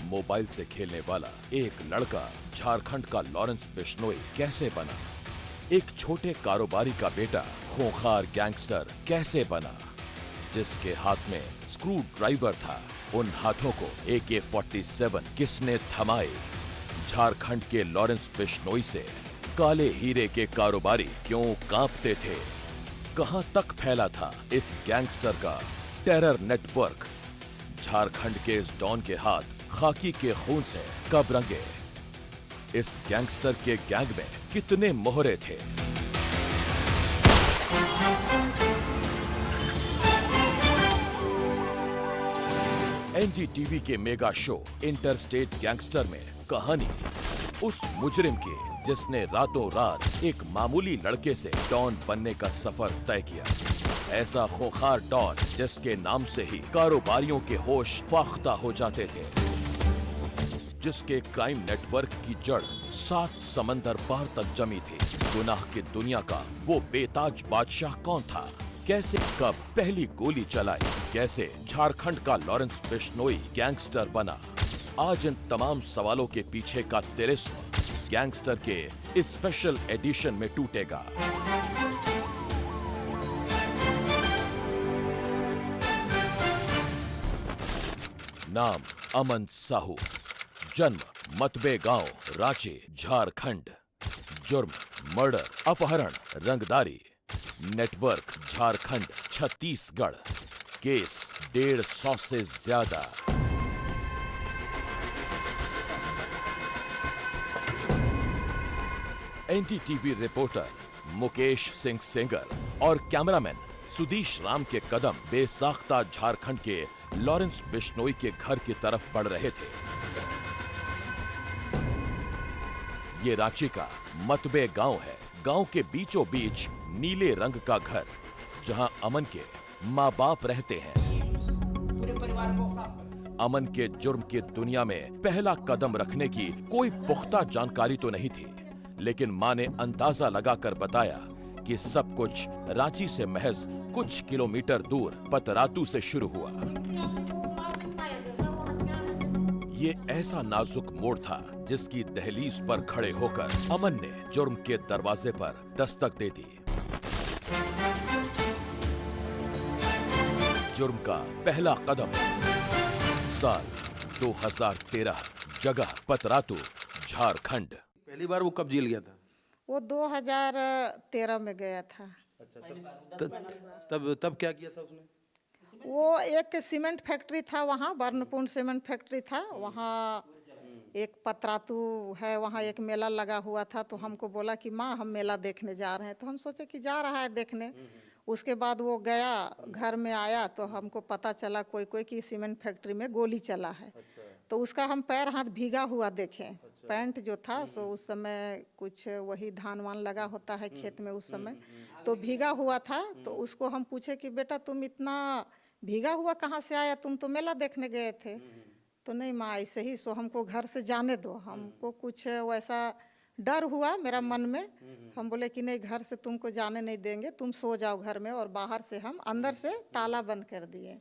Mobile से खेलने वाला एक लड़का झारखंड का लॉरेंस बिश्नोई कैसे बना? एक छोटे कारोबारी का बेटा खूंखार गैंगस्टर कैसे बना? जिसके हाथ में स्क्रू ड्राइवर था, उन हाथों को AK-47 किसने थमाए? झारखंड के लॉरेंस बिश्नोई से काले हीरे के कारोबारी क्यों कांपते थे? कहां तक फैला था इस गैंगस्टर का टेरर नेटवर्क? झारखंड के इस डॉन के हाथ खाकी के खून से कब रंगे? इस गैंगस्टर के गैंग में कितने मोहरे थे? NDTV के मेगा शो इंटरस्टेट गैंगस्टर में कहानी उस मुजरिम की जिसने रातों रात एक मामूली लड़के से डॉन बनने का सफर तय किया। ऐसा खूंखार डॉन जिसके नाम से ही कारोबारियों के होश फाख्ता हो जाते थे, जिसके क्राइम नेटवर्क की जड़ 7 समंदर पार तक जमी थी। गुनाह की दुनिया का वो बेताज बादशाह कौन था? कैसे कब पहली गोली चलाई? कैसे झारखंड का लॉरेंस बिश्नोई गैंगस्टर बना? आज इन तमाम सवालों के पीछे का तिरिस्म गैंगस्टर के इस स्पेशल एडिशन में टूटेगा। नाम अमन साहू, जन्म मतबे गांव, रांची, झारखंड। जुर्म मर्डर, अपहरण, रंगदारी। नेटवर्क झारखंड, छत्तीसगढ़। केस 150 से ज्यादा। NDTV रिपोर्टर मुकेश सिंह सेंगर और कैमरामैन सुदीश राम के कदम बेसाख्ता झारखंड के लॉरेंस बिश्नोई के घर की तरफ बढ़ रहे थे। ये रांची का मतबे गांव है। गांव के बीचों बीच नीले रंग का घर, जहां अमन के माँ बाप रहते हैं। पूरे परिवार को साफ कर। अमन के जुर्म की दुनिया में पहला कदम रखने की कोई पुख्ता जानकारी तो नहीं थी, लेकिन मां ने अंदाजा लगाकर बताया कि सब कुछ रांची से महज कुछ किलोमीटर दूर पतरातू से शुरू हुआ। ये ऐसा नाजुक मोड़ था जिसकी दहलीज पर खड़े होकर अमन ने जुर्म के दरवाजे पर दस्तक दे दी। जुर्म का पहला कदम साल 2013, जगह पतरातू, झारखंड। पहली बार वो कब जेल गया था? वो 2013 में गया था। अच्छा, तब क्या किया था उसने? वो एक सीमेंट फैक्ट्री था वहाँ, बर्नपुर सीमेंट फैक्ट्री था वहाँ। एक पतरातू है वहाँ, एक मेला लगा हुआ था, तो हमको बोला कि माँ हम मेला देखने जा रहे हैं। तो हम सोचे कि जा रहा है देखने। उसके बाद वो गया, घर में आया तो हमको पता चला कोई कि सीमेंट फैक्ट्री में गोली चला है। तो उसका हम पैर हाथ भीगा हुआ देखे। पैंट जो था सो उस समय कुछ वही धान वान लगा होता है खेत में उस समय, तो भीगा हुआ था। तो उसको हम पूछे कि बेटा तुम इतना भीगा हुआ कहाँ से आया, तुम तो मेला देखने गए थे। तो नहीं माँ ऐसे ही, सो हमको घर से जाने दो। हमको कुछ वैसा डर हुआ मेरा मन में। हम बोले कि नहीं घर से तुमको जाने नहीं देंगे, तुम सो जाओ घर में। और बाहर से हम अंदर से ताला बंद कर दिए।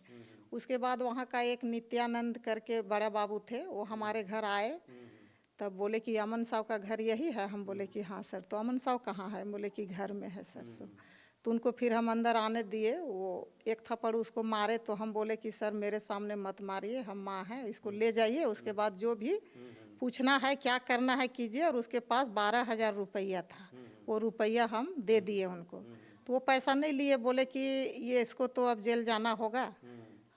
उसके बाद वहाँ का एक नित्यानंद करके बड़ा बाबू थे, वो हमारे घर आए। तब बोले कि अमन साहब का घर यही है? हम बोले कि हाँ सर। तो अमन साहब कहाँ है? बोले कि घर में है सर। तो उनको फिर हम अंदर आने दिए। वो एक थप्पड़ उसको मारे तो हम बोले कि सर मेरे सामने मत मारिए, हम माँ हैं, इसको ले जाइए। उसके बाद जो भी पूछना है क्या करना है कीजिए। और उसके पास 12,000 रुपया था, वो रुपया हम दे दिए उनको। तो वो पैसा नहीं लिए, बोले कि ये इसको तो अब जेल जाना होगा,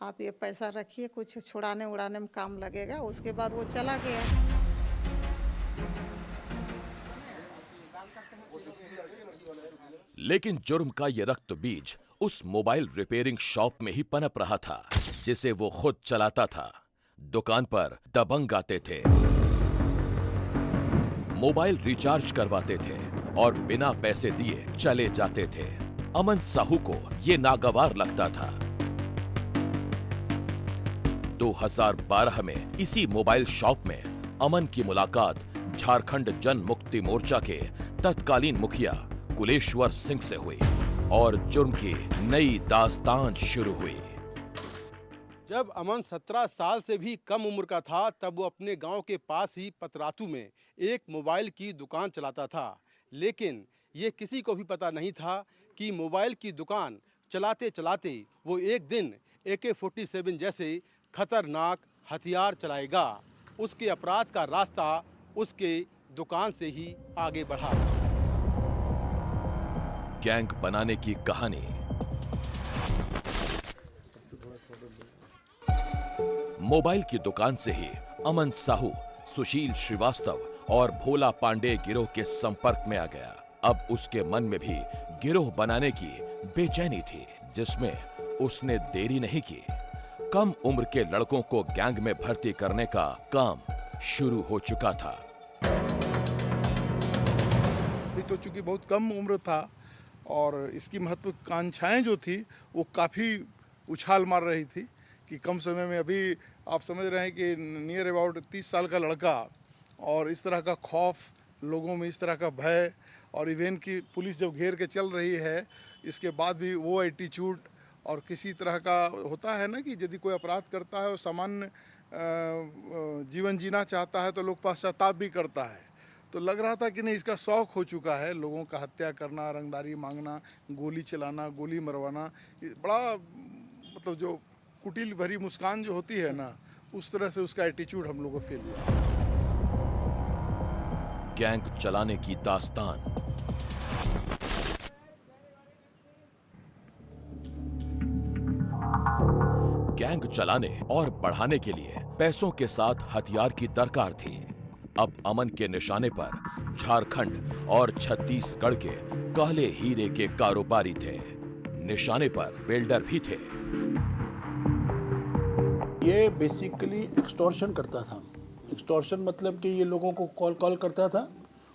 आप ये पैसा रखिए, कुछ छुड़ाने उड़ाने में काम लगेगा। उसके बाद वो चला गया। लेकिन जुर्म का ये रक्त बीज उस मोबाइल रिपेयरिंग शॉप में ही पनप रहा था जिसे वो खुद चलाता था। दुकान पर दबंग आते थे, मोबाइल रिचार्ज करवाते थे और बिना पैसे दिए चले जाते थे। अमन साहू को ये नागवार लगता था। 2012 में इसी मोबाइल शॉप में अमन की मुलाकात झारखंड जन मुक्ति मोर्चा के तत्कालीन मुखिया कुलेश्वर सिंह से हुई और जुर्म की नई दास्तान शुरू हुई। जब अमन 17 साल से भी कम उम्र का था तब वो अपने गांव के पास ही पतरातू में एक मोबाइल की दुकान चलाता था। लेकिन ये किसी को भी पता नहीं था कि मोबाइल की दुकान चलाते चलाते वो एक दिन AK-47 जैसे खतरनाक हथियार चलाएगा। उसके अपराध का रास्ता उसके दुकान से ही आगे बढ़ा। गैंग बनाने की कहानी। मोबाइल की दुकान से ही अमन साहू, सुशील श्रीवास्तव और भोला पांडे गिरोह के संपर्क में आ गया। अब उसके मन में भी गिरोह बनाने की बेचैनी थी, जिसमें उसने देरी नहीं की। कम उम्र के लड़कों को गैंग में भर्ती करने का काम शुरू हो चुका था। अभी तो चूंकि बहुत कम उम्र था और इसकी महत्वाकांक्षाएं जो थी वो काफ़ी उछाल मार रही थी कि कम समय में, अभी आप समझ रहे हैं कि नियर अबाउट 30 साल का लड़का और इस तरह का खौफ लोगों में, इस तरह का भय, और इवन की पुलिस जब घेर के चल रही है इसके बाद भी वो एटीट्यूड, और किसी तरह का होता है ना कि यदि कोई अपराध करता है और सामान्य जीवन जीना चाहता है तो लोग पश्चाताप भी करता है। तो लग रहा था कि नहीं, इसका शौक हो चुका है लोगों का हत्या करना, रंगदारी मांगना, गोली चलाना, गोली मरवाना। बड़ा मतलब जो कुटिल भरी मुस्कान जो होती है ना, उस तरह से उसका एटीट्यूड हम लोगों को फील हुआ। गैंग चलाने की दास्तान। गैंग चलाने और बढ़ाने के लिए पैसों के साथ हथियार की दरकार थी। अब अमन के निशाने पर झारखंड और छत्तीसगढ़ के काले हीरे के कारोबारी थे। निशाने पर बिल्डर भी थे। ये बेसिकली एक्सटॉर्शन करता था। एक्सटॉर्शन मतलब कि ये लोगों को कॉल करता था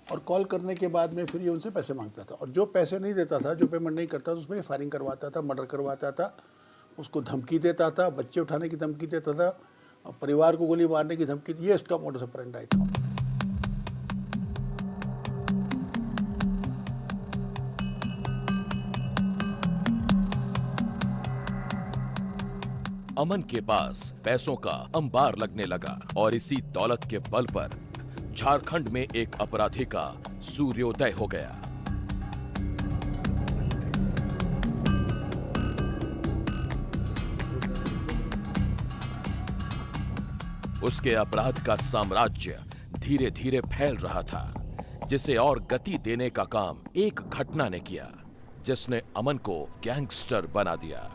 और कॉल करने के बाद में फिर ये उनसे पैसे मांगता था, और जो पैसे नहीं देता था, जो पेमेंट नहीं करता था, उसमें फायरिंग करवाता था, मर्डर करवाता था, उसको धमकी देता था, बच्चे उठाने की धमकी देता था, और परिवार को गोली मारने की धमकी। ये इसका मोडस ऑपरेंडी था। अमन के पास पैसों का अंबार लगने लगा और इसी दौलत के बल पर झारखंड में एक अपराधी का सूर्योदय हो गया। उसके अपराध का साम्राज्य धीरे धीरे फैल रहा था, जिसे और गति देने का काम एक घटना ने किया, जिसने अमन को गैंगस्टर बना दिया।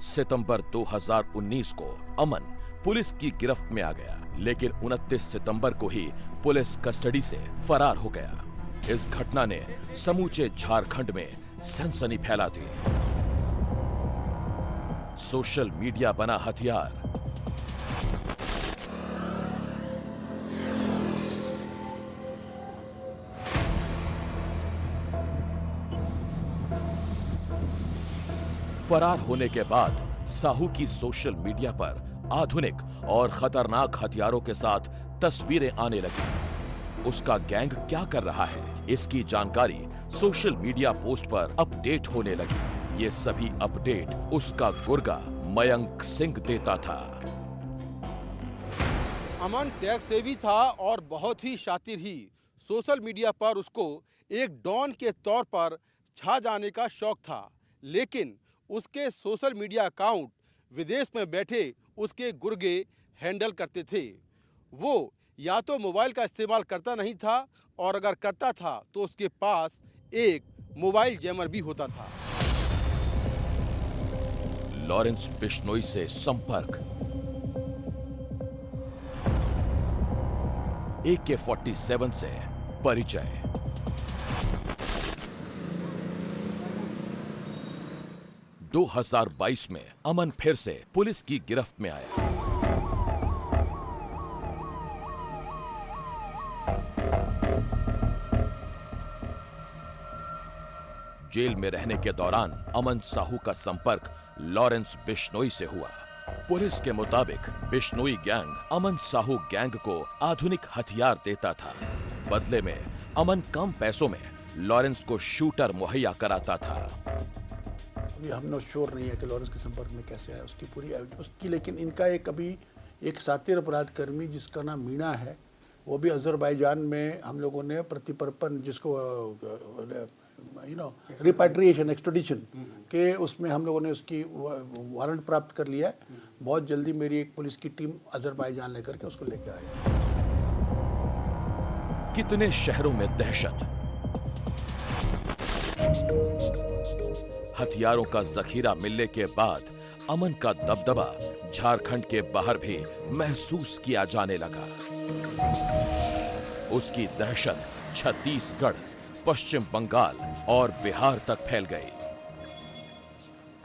सितंबर 2019 को अमन पुलिस की गिरफ्त में आ गया, लेकिन 29 सितंबर को ही पुलिस कस्टडी से फरार हो गया। इस घटना ने समूचे झारखंड में सनसनी फैला दी। सोशल मीडिया बना हथियार। फरार होने के बाद साहू की सोशल मीडिया पर आधुनिक और खतरनाक हथियारों के साथ तस्वीरें आने लगी। उसका गैंग क्या कर रहा है, इसकी जानकारी सोशल मीडिया पोस्ट पर अपडेट होने लगी। ये सभी अपडेट उसका गुर्गा मयंक सिंह देता था। अमन टैक्स सेवी था और बहुत ही शातिर ही। सोशल मीडिया पर उसको एक डॉन के तौर पर छा जाने का शौक था, लेकिन उसके सोशल मीडिया अकाउंट विदेश में बैठे उसके गुर्गे हैंडल करते थे। वो या तो मोबाइल का इस्तेमाल करता नहीं था, और अगर करता था तो उसके पास एक मोबाइल जैमर भी होता था। लॉरेंस बिश्नोई से संपर्क। AK-47 से परिचय। – 2022 में अमन फिर से पुलिस की गिरफ्त में आया। जेल में रहने के दौरान अमन साहू का संपर्क लॉरेंस बिश्नोई से हुआ। पुलिस के मुताबिक बिश्नोई गैंग अमन साहू गैंग को आधुनिक हथियार देता था। बदले में अमन कम पैसों में लॉरेंस को शूटर मुहैया कराता था। अभी हम लोग श्योर नहीं है कि लॉरेंस के संपर्क में कैसे आया उसकी पूरी उसकी, लेकिन इनका एक अभी एक सातिर अपराध कर्मी जिसका नाम मीना है, वो भी अजरबैजान में हम लोगों ने प्रतिपर्पण जिसको रिपैट्रिएशन एक्सट्रेडिशन के उसमें हम लोगों ने उसकी वारंट प्राप्त कर लिया है। बहुत जल्दी मेरी एक पुलिस की टीम अजरबैजान लेकर के उसको लेके आई। कितने शहरों में दहशत, हथियारों का जखीरा मिलने के बाद अमन का दबदबा झारखंड के बाहर भी महसूस किया जाने लगा। उसकी दहशत छत्तीसगढ़, पश्चिम बंगाल और बिहार तक फैल गई।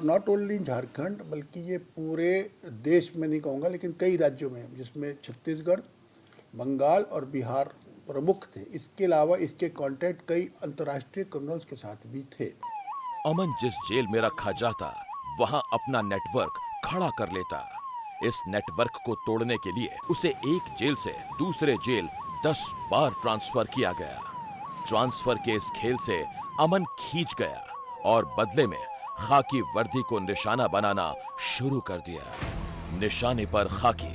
नॉट ओनली झारखंड बल्कि ये पूरे देश में नहीं कहूँगा, लेकिन कई राज्यों में, जिसमें छत्तीसगढ़, बंगाल और बिहार प्रमुख थे। इसके अलावा इसके कॉन्टैक्ट कई अंतर्राष्ट्रीय क्रिमिनल्स के साथ भी थे। अमन जिस जेल में रखा जाता वहां अपना नेटवर्क खड़ा कर लेता। इस नेटवर्क को तोड़ने के लिए उसे एक जेल से दूसरे जेल 10 बार ट्रांसफर किया गया। ट्रांसफर के इस खेल से अमन खींच गया और बदले में खाकी वर्दी को निशाना बनाना शुरू कर दिया। निशाने पर खाकी।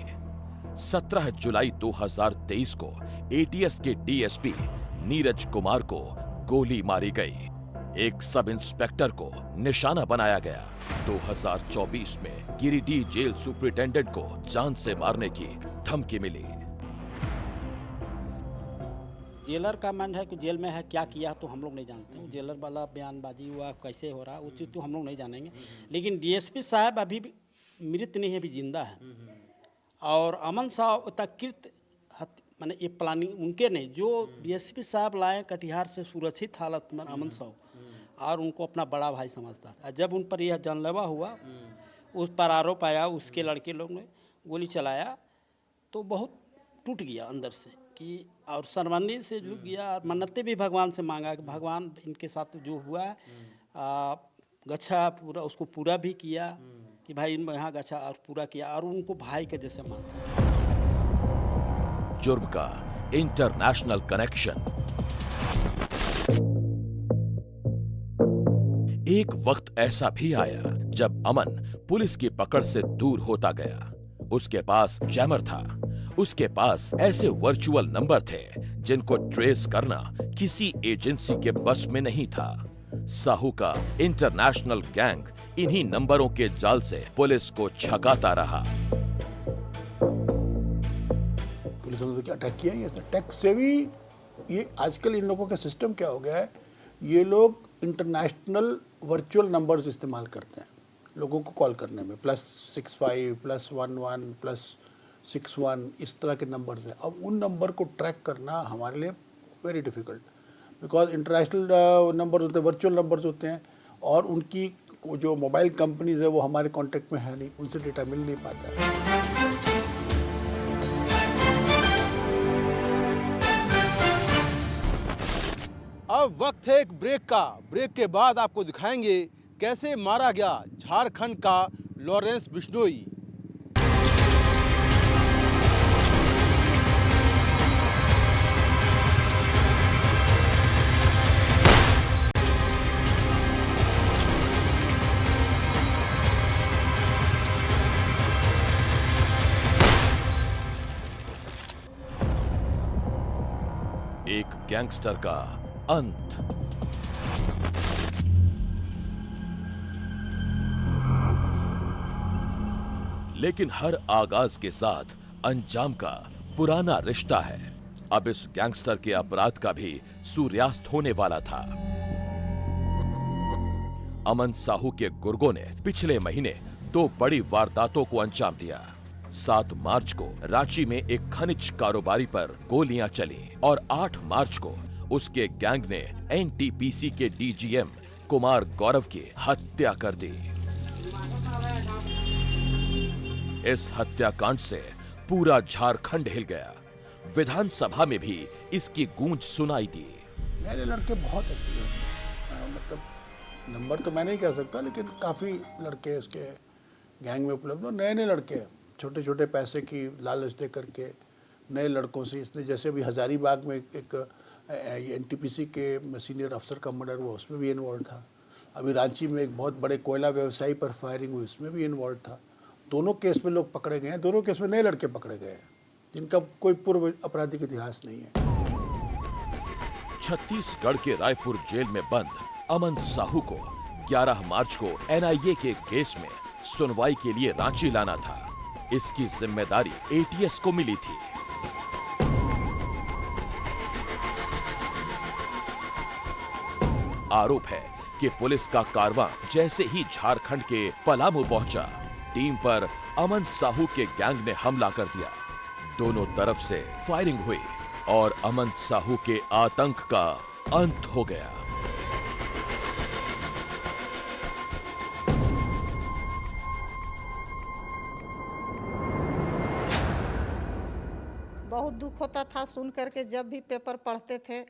17 जुलाई 2023 को एटीएस के डीएसपी नीरज कुमार को गोली मारी गई। एक सब इंस्पेक्टर को निशाना बनाया गया। 2024 में गिरिडीह जेल सुपरिटेंडेंट को जान से मारने की धमकी मिली। जेलर का मन है कि जेल में है, क्या किया तो हम लोग नहीं जानते। जेलर वाला बयानबाजी हुआ कैसे हो रहा वो चीज़ तो हम लोग नहीं जानेंगे। लेकिन डीएसपी साहब अभी भी मृत नहीं है, अभी जिंदा है। और अमन साहब तकृत मैंने ये प्लानिंग उनके नहीं, जो डीएसपी साहब लाए कटिहार से सुरक्षित हालत में अमन साहब, और उनको अपना बड़ा भाई समझता था। जब उन पर यह जानलेवा हुआ, उस पर आरोप आया, उसके लड़के लोग ने गोली चलाया तो बहुत टूट गया अंदर से कि, और शर्मिंदगी से झुक गया। मन्नतें भी भगवान से मांगा कि भगवान इनके साथ जो हुआ गच्छा पूरा उसको पूरा भी किया कि भाई यहाँ गच्छा और पूरा किया, और उनको भाई के जैसे माना। जुर्म का इंटरनेशनल कनेक्शन। एक वक्त ऐसा भी आया जब अमन पुलिस की पकड़ से दूर होता गया। उसके पास जैमर था, उसके पास ऐसे वर्चुअल नंबर थे जिनको ट्रेस करना किसी एजेंसी के बस में नहीं था। साहू का इंटरनेशनल गैंग इन्हीं नंबरों के जाल से पुलिस को छकाता रहा। पुलिस ने क्या अटैक किया, ये अटैक से भी ये आजकल इन लोगों का सिस्टम क्या हो गया है, ये लोग इंटरनेशनल वर्चुअल नंबर्स इस्तेमाल करते हैं लोगों को कॉल करने में। +65 +11 +61 इस तरह के नंबर्स हैं। अब उन नंबर को ट्रैक करना हमारे लिए very difficult, because international number होते हैं, वर्चुअल नंबर्स होते हैं, और उनकी जो मोबाइल कंपनीज है वो हमारे कांटेक्ट में है नहीं, उनसे डेटा मिल नहीं पाता है। अब वक्त है एक ब्रेक का। ब्रेक के बाद आपको दिखाएंगे कैसे मारा गया झारखंड का लॉरेंस बिश्नोई। एक गैंगस्टर का अंत। लेकिन हर आगाज के साथ अंजाम का पुराना रिश्ता है। अब इस गैंगस्टर के अपराध का भी सूर्यास्त होने वाला था। अमन साहू के गुर्गों ने पिछले महीने 2 बड़ी वारदातों को अंजाम दिया। 7 मार्च को रांची में एक खनिज कारोबारी पर गोलियां चली और 8 मार्च को उसके गैंग ने एनटीपीसी के डीजीएम कुमार गौरव की हत्या कर दी। इस हत्याकांड से पूरा झारखंड हिल गया। विधानसभा में भी इसकी गूंज सुनाई दी। मेरे लड़के बहुत अच्छे हैं, मतलब नंबर तो मैं नहीं कह सकता, लेकिन काफ़ी लड़के इसके गैंग में उपलब्ध हो। नए नए लड़के हैं, छोटे छोटे पैसे की लालच दे करके नए लड़कों से इसने, जैसे अभी हजारीबाग में एक एनटीपीसी के सीनियर अफसर का मर्डर हुआ, उसमें भी इन्वॉल्व था। अभी रांची में एक बहुत बड़े कोयला व्यवसायी पर फायरिंग हुई, उसमें भी इन्वॉल्व था। दोनों केस में लोग पकड़े गए हैं, दोनों केस में नए लड़के पकड़े गए हैं जिनका कोई पूर्व आपराधिक इतिहास नहीं है। छत्तीसगढ़ के रायपुर जेल में बंद अमन साहू को 11 मार्च को एनआईए के केस में सुनवाई के लिए रांची लाना था। इसकी जिम्मेदारी एटीएस को मिली थी। आरोप है कि पुलिस का कारवां जैसे ही झारखंड के पलामू पहुंचा, टीम पर अमन साहू के गैंग ने हमला कर दिया। दोनों तरफ से फायरिंग हुई और अमन साहू के आतंक का अंत हो गया। बहुत दुख होता था सुन करके, जब भी पेपर पढ़ते थे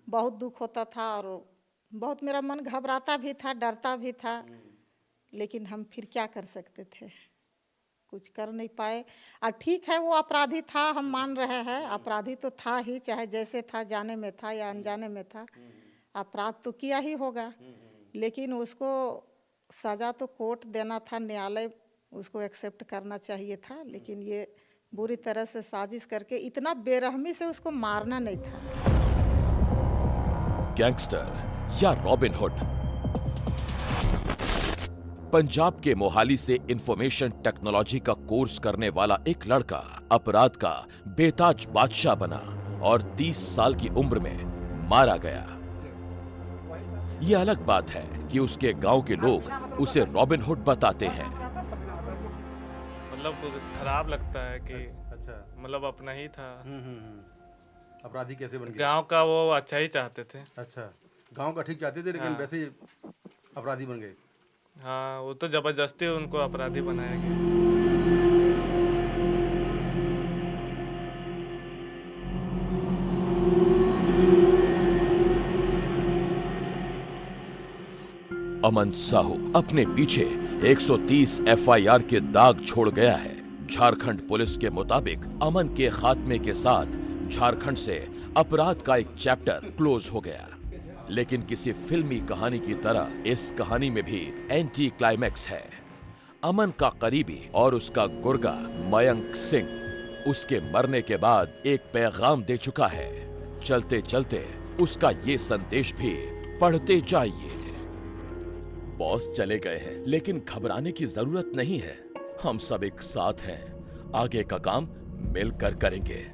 बहुत दुख होता था और बहुत मेरा मन घबराता भी था, डरता भी था, लेकिन हम फिर क्या कर सकते थे, कुछ कर नहीं पाए। और ठीक है वो अपराधी था, हम मान रहे हैं अपराधी तो था ही, चाहे जैसे था, जाने में था या अनजाने में था, अपराध तो किया ही होगा, लेकिन उसको सज़ा तो कोर्ट देना था, न्यायालय उसको एक्सेप्ट करना चाहिए था। लेकिन ये बुरी तरह से साजिश करके इतना बेरहमी से उसको मारना नहीं था। गैंगस्टर या रॉबिन हुड। पंजाब के मोहाली से इंफॉर्मेशन टेक्नोलॉजी का कोर्स करने वाला एक लड़का अपराध का बेताज बादशाह बना और 30 साल की उम्र में मारा गया। यह अलग बात है कि उसके गांव के लोग उसे रॉबिन हुड बताते हैं। मतलब खराब लगता है कि अच्छा, मतलब अपना ही था। अपराधी कैसे बन गया? गांव का वो अच्छा ही चाहते थे। अच्छा, गांव का ठीक चाहते थे, लेकिन हाँ। वैसे ही अपराधी बन गए। हाँ, वो तो जबरदस्ती उनको अपराधी बनाया गया। अमन साहू अपने पीछे 130 एफआईआर के दाग छोड़ गया है। झारखंड पुलिस के मुताबिक अमन के खात्मे के साथ झारखंड से अपराध का एक चैप्टर क्लोज हो गया। लेकिन किसी फिल्मी कहानी की तरह इस कहानी में भी एंटी क्लाइमैक्स है। अमन का करीबी और उसका गुर्गा मयंक सिंह उसके मरने के बाद एक पैगाम दे चुका है। चलते चलते उसका ये संदेश भी पढ़ते जाइए। बॉस चले गए हैं, लेकिन घबराने की जरूरत नहीं है। हम सब एक साथ हैं। आगे का काम मिलकर करेंगे।